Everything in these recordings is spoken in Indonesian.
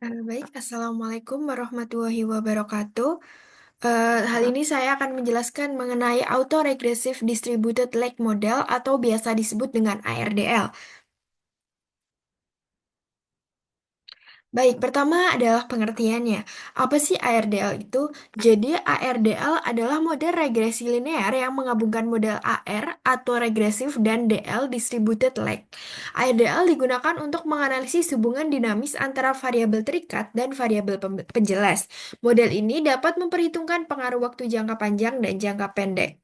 Baik, Assalamualaikum warahmatullahi wabarakatuh. Hal ini saya akan menjelaskan mengenai Autoregressive Distributed Lag Model atau biasa disebut dengan ARDL. Baik, pertama adalah pengertiannya. Apa sih ARDL itu? Jadi, ARDL adalah model regresi linear yang menggabungkan model AR atau regresif dan DL distributed lag. ARDL digunakan untuk menganalisis hubungan dinamis antara variabel terikat dan variabel penjelas. Model ini dapat memperhitungkan pengaruh waktu jangka panjang dan jangka pendek.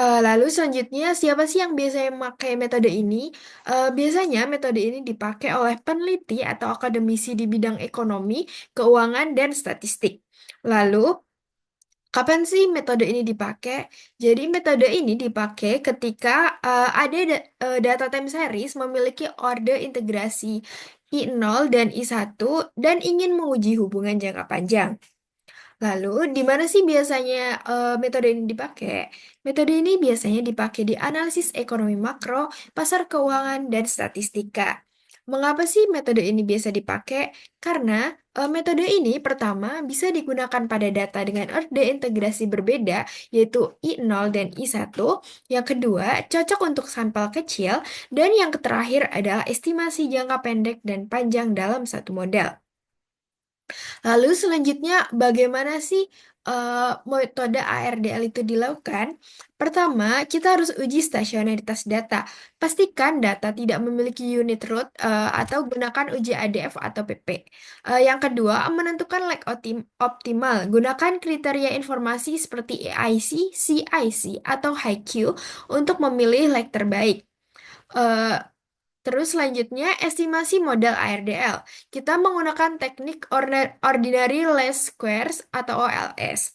Lalu selanjutnya, siapa sih yang biasanya memakai metode ini? Biasanya metode ini dipakai oleh peneliti atau akademisi di bidang ekonomi, keuangan, dan statistik. Lalu, kapan sih metode ini dipakai? Jadi, metode ini dipakai ketika ada data time series memiliki order integrasi I0 dan I1 dan ingin menguji hubungan jangka panjang. Lalu, di mana sih biasanya metode ini dipakai? Metode ini biasanya dipakai di analisis ekonomi makro, pasar keuangan, dan statistika. Mengapa sih metode ini biasa dipakai? Karena metode ini pertama bisa digunakan pada data dengan orde integrasi berbeda, yaitu I0 dan I1. Yang kedua, cocok untuk sampel kecil. Dan yang terakhir adalah estimasi jangka pendek dan panjang dalam satu model. Lalu selanjutnya, bagaimana sih metode ARDL itu dilakukan? Pertama, kita harus uji stasionaritas data. Pastikan data tidak memiliki unit root atau gunakan uji ADF atau PP. Yang kedua, menentukan lag optimal. Gunakan kriteria informasi seperti AIC, CIC, atau HiQ untuk memilih lag terbaik. Eh, Terus selanjutnya, estimasi model ARDL. Kita menggunakan teknik Ordinary Least Squares atau OLS.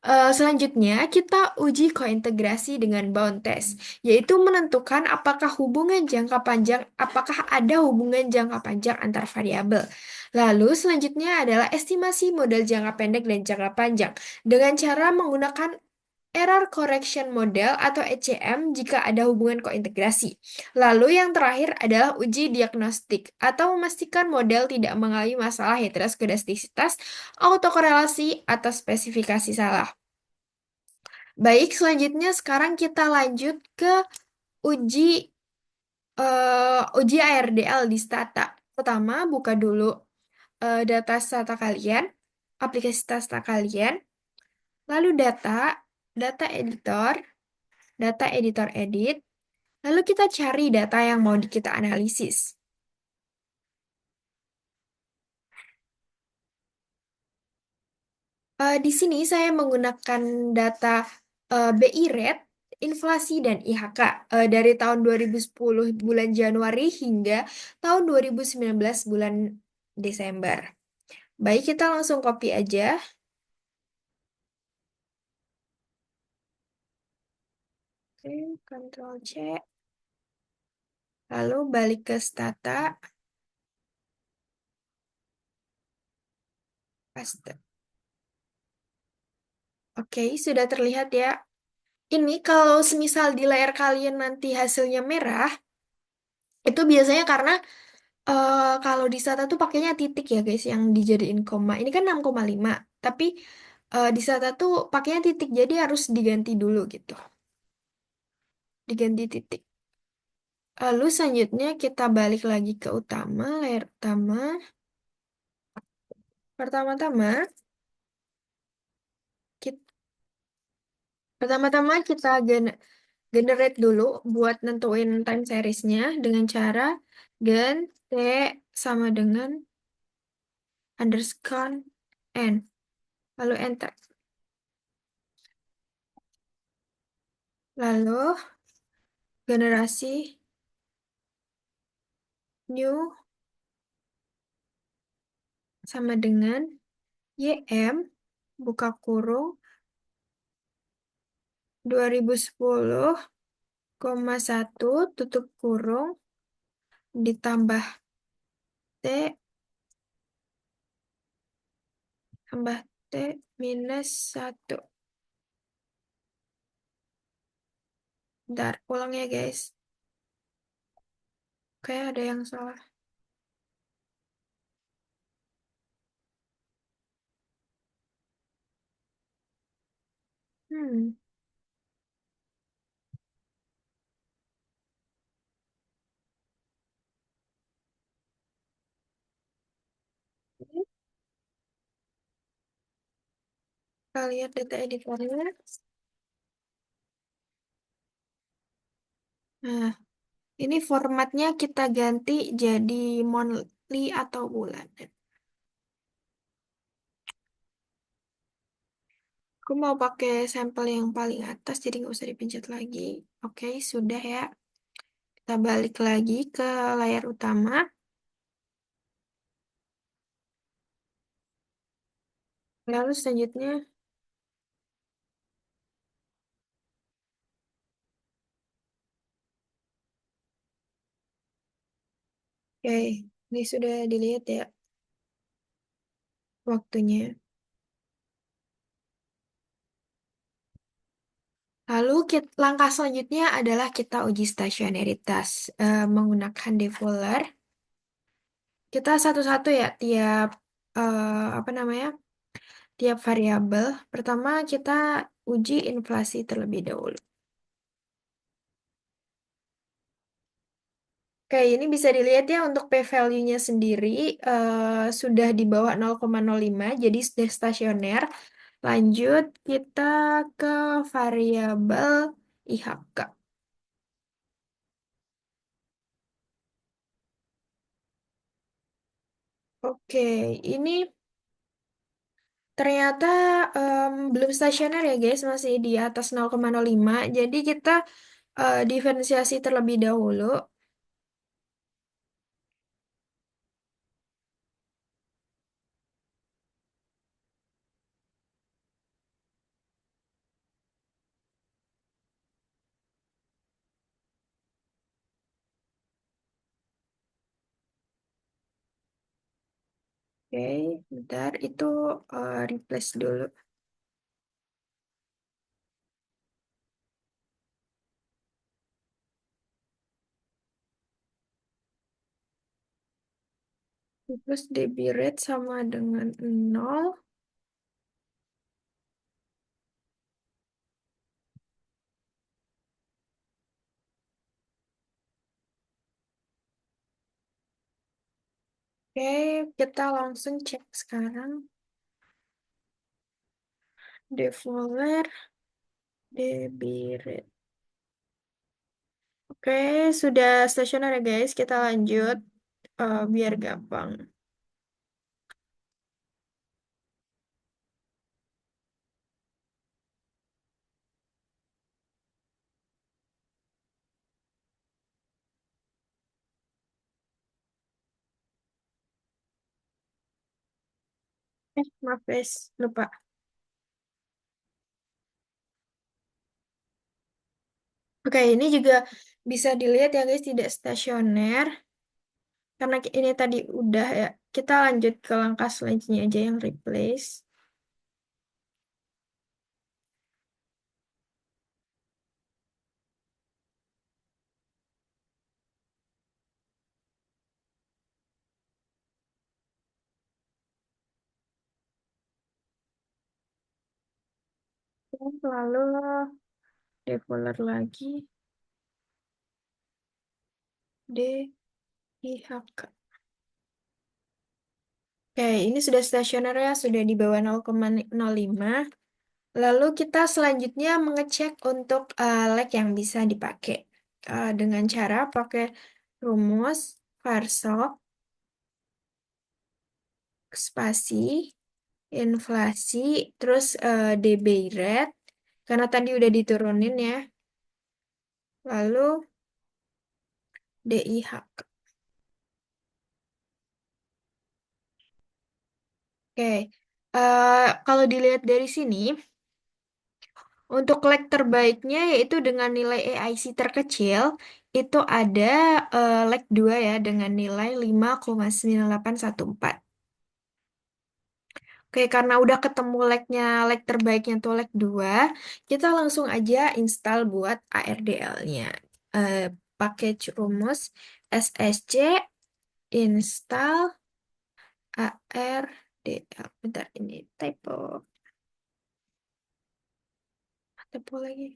Selanjutnya, kita uji kointegrasi dengan bound test, yaitu menentukan apakah ada hubungan jangka panjang antar variabel. Lalu selanjutnya adalah estimasi model jangka pendek dan jangka panjang dengan cara menggunakan Error Correction Model atau ECM jika ada hubungan kointegrasi. Lalu yang terakhir adalah uji diagnostik atau memastikan model tidak mengalami masalah heteroskedastisitas, autokorelasi, atau spesifikasi salah. Baik, selanjutnya sekarang kita lanjut ke uji uji ARDL di Stata. Pertama, buka dulu data Stata kalian, aplikasi Stata kalian, lalu data editor, data editor edit. Lalu kita cari data yang mau kita analisis. Di sini saya menggunakan data BI Rate, inflasi, dan IHK dari tahun 2010 bulan Januari hingga tahun 2019 bulan Desember. Baik, kita langsung copy aja. Oke, Ctrl C. Lalu balik ke Stata, paste. Oke, sudah terlihat ya. Ini kalau semisal di layar kalian nanti hasilnya merah, itu biasanya karena kalau di Stata tuh pakainya titik ya guys, yang dijadiin koma. Ini kan 6,5, tapi di Stata tuh pakainya titik, jadi harus diganti dulu gitu. Diganti titik. Lalu selanjutnya kita balik lagi ke utama, layar utama. Pertama-tama, kita, pertama-tama kita generate dulu buat nentuin time seriesnya dengan cara gen t sama dengan underscore n. Lalu enter. Lalu generasi new sama dengan YM buka kurung 2010,1 tutup kurung ditambah T tambah T minus 1. Bentar, ulang ya guys. Kayak ada yang salah. Hmm. Kita lihat data editornya. Nah, ini formatnya kita ganti jadi monthly atau bulanan. Aku mau pakai sampel yang paling atas, jadi nggak usah dipencet lagi. Oke, sudah ya. Kita balik lagi ke layar utama. Lalu selanjutnya, oke, ini sudah dilihat ya waktunya. Lalu langkah selanjutnya adalah kita uji stasionaritas menggunakan defaulter. Kita satu-satu ya tiap apa namanya? Tiap variabel. Pertama kita uji inflasi terlebih dahulu. Oke, ini bisa dilihat ya untuk p-value-nya sendiri sudah di bawah 0,05, jadi sudah stasioner. Lanjut, kita ke variabel IHK. Oke, ini ternyata belum stasioner ya guys, masih di atas 0,05. Jadi kita diferensiasi terlebih dahulu. Oke, bentar, itu replace dulu. Terus DB rate sama dengan 0. Oke, kita langsung cek sekarang. Defaulter, DB rate. Oke, sudah stasioner ya guys. Kita lanjut biar gampang. Maaf guys, lupa. Oke, ini juga bisa dilihat ya guys, tidak stasioner. Karena ini tadi udah ya. Kita lanjut ke langkah selanjutnya aja yang replace. Lalu defaulter lagi. DIHK. Oke, ini sudah stasioner ya, sudah di bawah 0,05. Lalu kita selanjutnya mengecek untuk lag yang bisa dipakai dengan cara pakai rumus Varsok spasi inflasi terus DB rate karena tadi udah diturunin ya. Lalu DIHK. Oke, kalau dilihat dari sini, untuk lag terbaiknya yaitu dengan nilai AIC terkecil, itu ada lag 2 ya dengan nilai 5,9814. Oke, karena udah ketemu lagnya, lag terbaiknya tuh lag 2, kita langsung aja install buat ARDL-nya. Eh, pakai rumus SSC install ARDL. Bentar, ini typo. Tepuk lagi.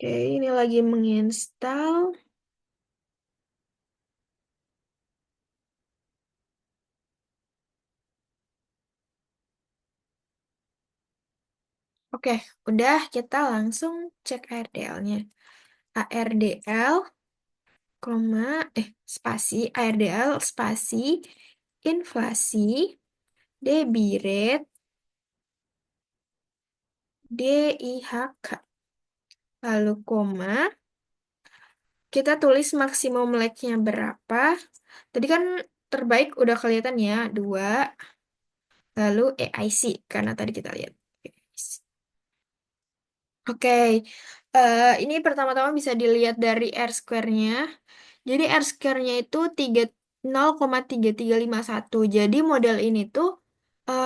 Oke, ini lagi menginstal. Oke, udah kita langsung cek ARDL-nya. ARDL, koma, spasi, ARDL, spasi, inflasi, Debi rate, DIHK. Lalu koma, kita tulis maksimum lag-nya berapa. Tadi kan terbaik udah kelihatan ya, 2. Lalu AIC, karena tadi kita lihat. Oke, ini pertama-tama bisa dilihat dari R square-nya. Jadi R square-nya itu 0,3351. Jadi model ini tuh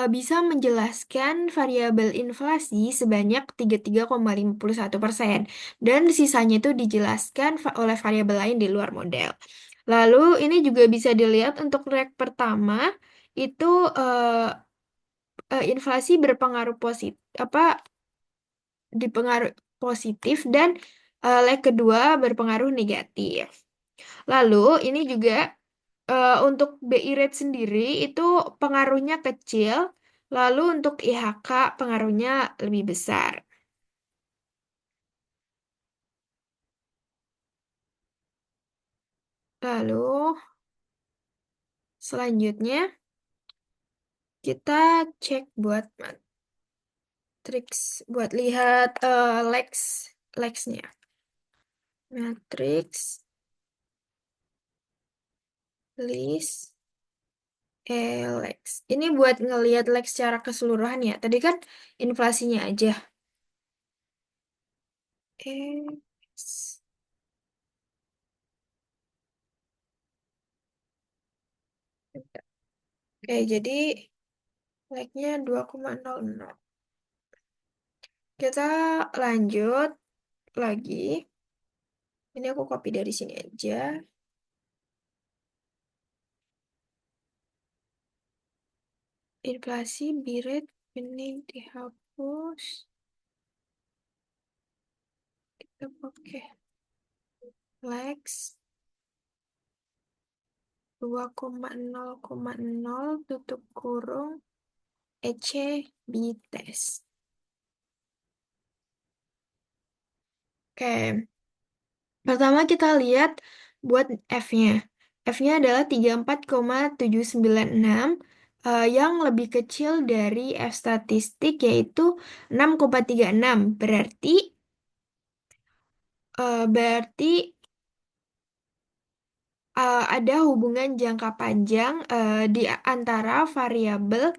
bisa menjelaskan variabel inflasi sebanyak 33,51%. Dan sisanya itu dijelaskan oleh variabel lain di luar model. Lalu ini juga bisa dilihat untuk leg pertama itu eh, inflasi berpengaruh positif apa dipengaruh positif dan leg kedua berpengaruh negatif. Lalu ini juga untuk BI rate sendiri itu pengaruhnya kecil, lalu untuk IHK pengaruhnya lebih besar. Lalu selanjutnya kita cek buat matriks buat lihat lex-nya. Matriks list lex. Ini buat ngelihat lex secara keseluruhan ya. Tadi kan inflasinya aja. X. Oke, jadi like-nya 2,00. Kita lanjut lagi. Ini aku copy dari sini aja. Inflasi, biret, ini dihapus. Kita pakai Lex 2,0,0 tutup kurung EC bites. Oke, pertama kita lihat buat F-nya. F-nya adalah 34,796 yang lebih kecil dari F statistik yaitu 6,36. Berarti ada hubungan jangka panjang di antara variabel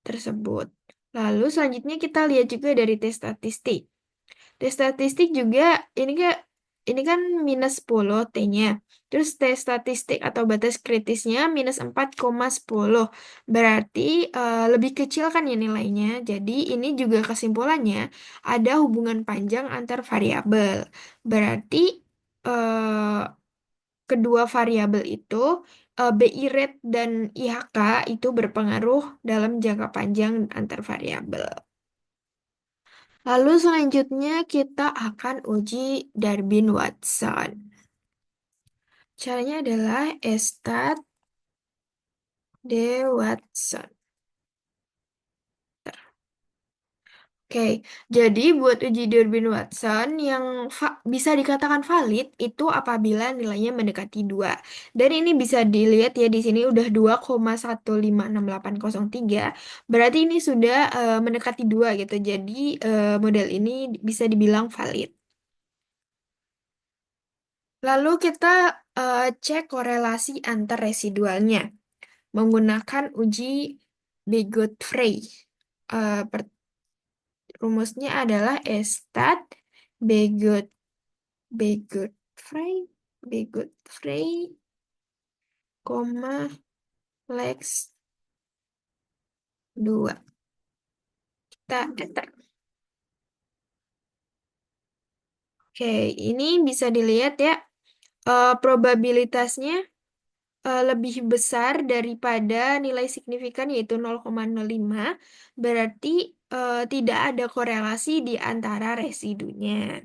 tersebut. Lalu selanjutnya kita lihat juga dari tes statistik. Tes statistik juga ini kan minus 10 T-nya. Terus tes statistik atau batas kritisnya minus 4,10. Berarti lebih kecil kan ya nilainya. Jadi ini juga kesimpulannya ada hubungan panjang antar variabel. Berarti eh, kedua variabel itu BI rate dan IHK itu berpengaruh dalam jangka panjang antar variabel. Lalu selanjutnya kita akan uji Darwin-Watson. Caranya adalah Estat de Watson. Oke, jadi buat uji Darwin-Watson yang bisa dikatakan valid itu apabila nilainya mendekati 2. Dan ini bisa dilihat ya di sini udah 2,156803. Berarti ini sudah mendekati 2 gitu. Jadi model ini bisa dibilang valid. Lalu kita cek korelasi antar residualnya menggunakan uji Bigot-Frey. Rumusnya adalah Estat Bigot Bigot-Frey Bigot-Frey, koma Lex 2. Kita enter. Oke, ini bisa dilihat ya, probabilitasnya lebih besar daripada nilai signifikan yaitu 0,05, berarti tidak ada korelasi di antara residunya.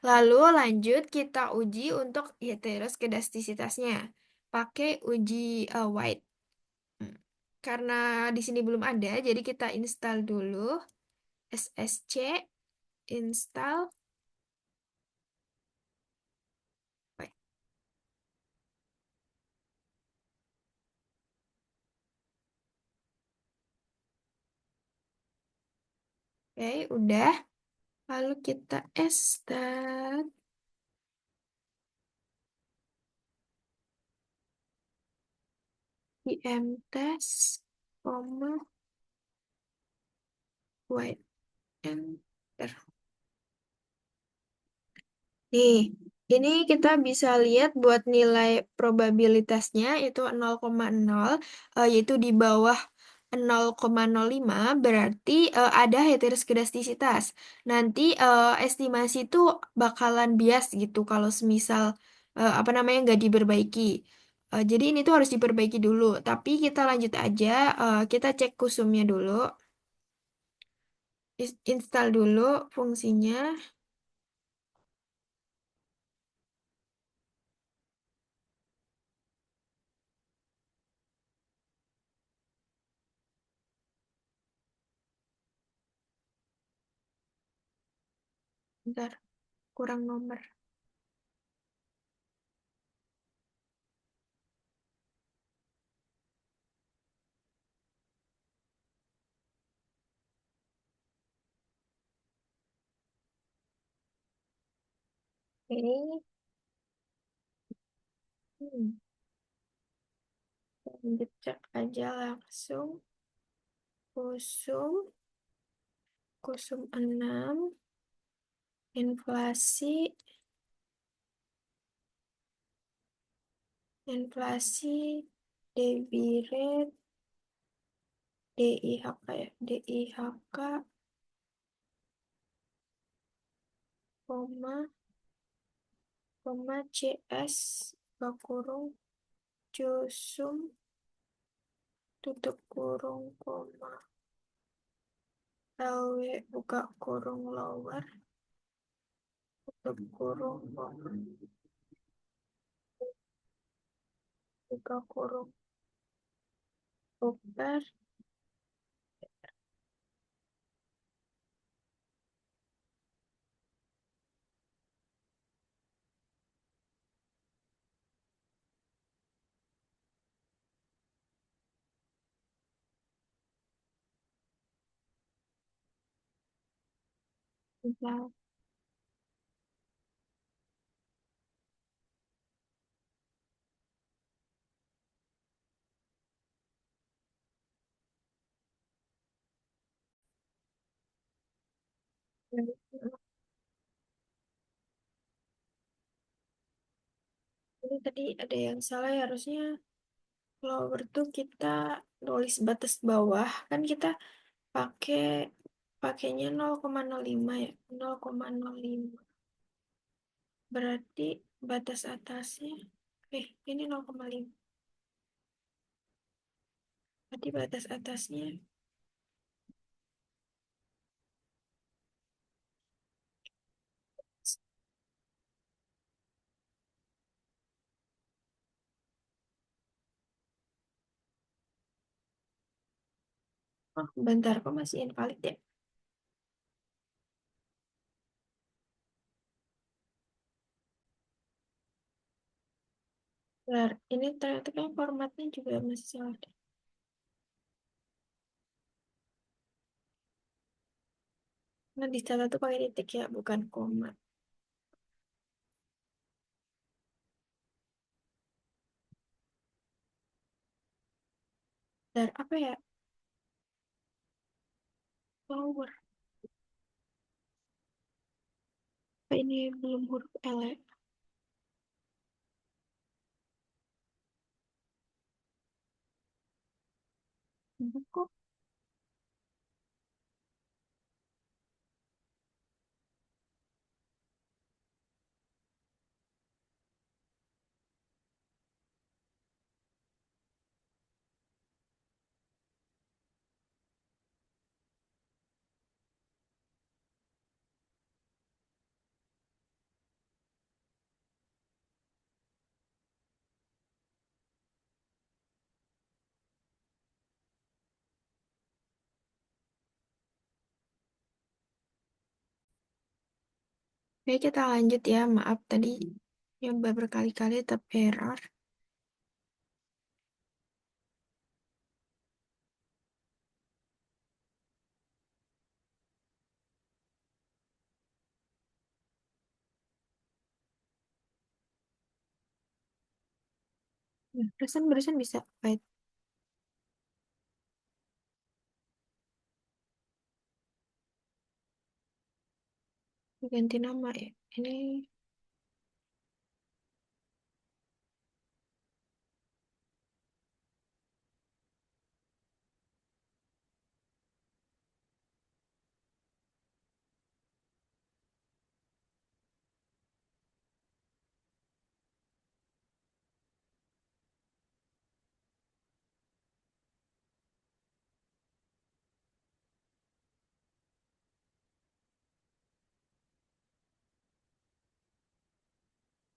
Lalu lanjut kita uji untuk heteroskedastisitasnya. Pakai uji White. Hmm. Karena di sini belum ada, jadi kita install dulu SSC, install White. Oke, udah. Lalu kita start IM test, koma, White, enter. Nih, ini kita bisa lihat buat nilai probabilitasnya itu 0,0, yaitu di bawah 0,05 berarti ada heteroskedastisitas. Nanti estimasi itu bakalan bias gitu kalau semisal apa namanya nggak diperbaiki. Jadi ini tuh harus diperbaiki dulu. Tapi kita lanjut aja, kita cek kusumnya dulu, install dulu fungsinya. Bentar, kurang nomor. Oke. Hmm. Lanjut cek aja langsung. Kusum, kusum 6 inflasi, inflasi, Debbie rate, DIHK ya, DIHK, koma, koma, CS, buka kurung, Jusum, tutup kurung, koma, LW, buka kurung lower, tutup kurung, koma, buka kurung, upper, bentar. Ini tadi ada yang salah ya, harusnya lower tuh kita tulis batas bawah kan kita pakai pakainya 0,05 ya, 0,05 berarti batas atasnya ini 0,5 berarti batas atasnya bentar kok masih invalid ya. Bentar, ini ternyata kayak formatnya juga masih salah deh. Nah di sana tuh pakai titik ya bukan koma. Bentar, apa ya, lower apa ini belum huruf L ya. Kok Oke, kita lanjut ya. Maaf tadi nyoba berkali-kali tetap error. Perasaan barusan bisa fight ganti nama ya. Ini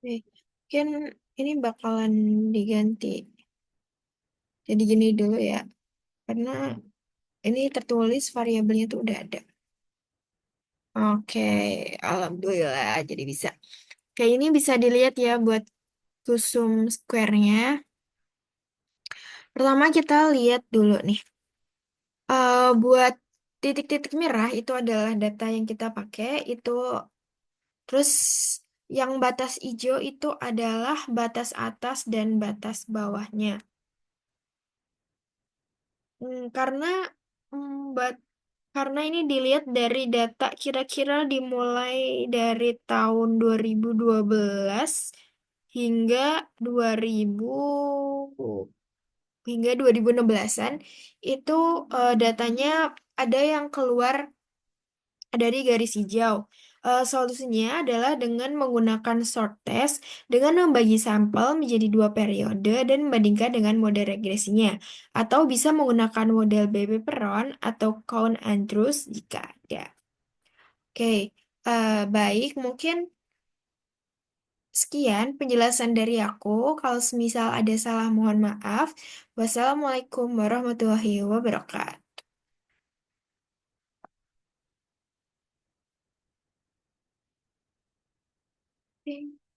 nih, mungkin ini bakalan diganti. Jadi gini dulu ya, karena ini tertulis variabelnya tuh udah ada. Oke, alhamdulillah jadi bisa. Kayak ini bisa dilihat ya buat kusum square-nya. Pertama kita lihat dulu nih. Buat titik-titik merah itu adalah data yang kita pakai. Itu terus yang batas hijau itu adalah batas atas dan batas bawahnya. Karena hmm, bat- karena ini dilihat dari data kira-kira dimulai dari tahun 2012 hingga 2000 hingga 2016-an itu datanya ada yang keluar dari garis hijau. Solusinya adalah dengan menggunakan short test dengan membagi sampel menjadi dua periode dan membandingkan dengan model regresinya. Atau bisa menggunakan model BB Peron atau Count Andrews jika ada. Oke, baik. Mungkin sekian penjelasan dari aku. Kalau semisal ada salah, mohon maaf. Wassalamualaikum warahmatullahi wabarakatuh. Oke.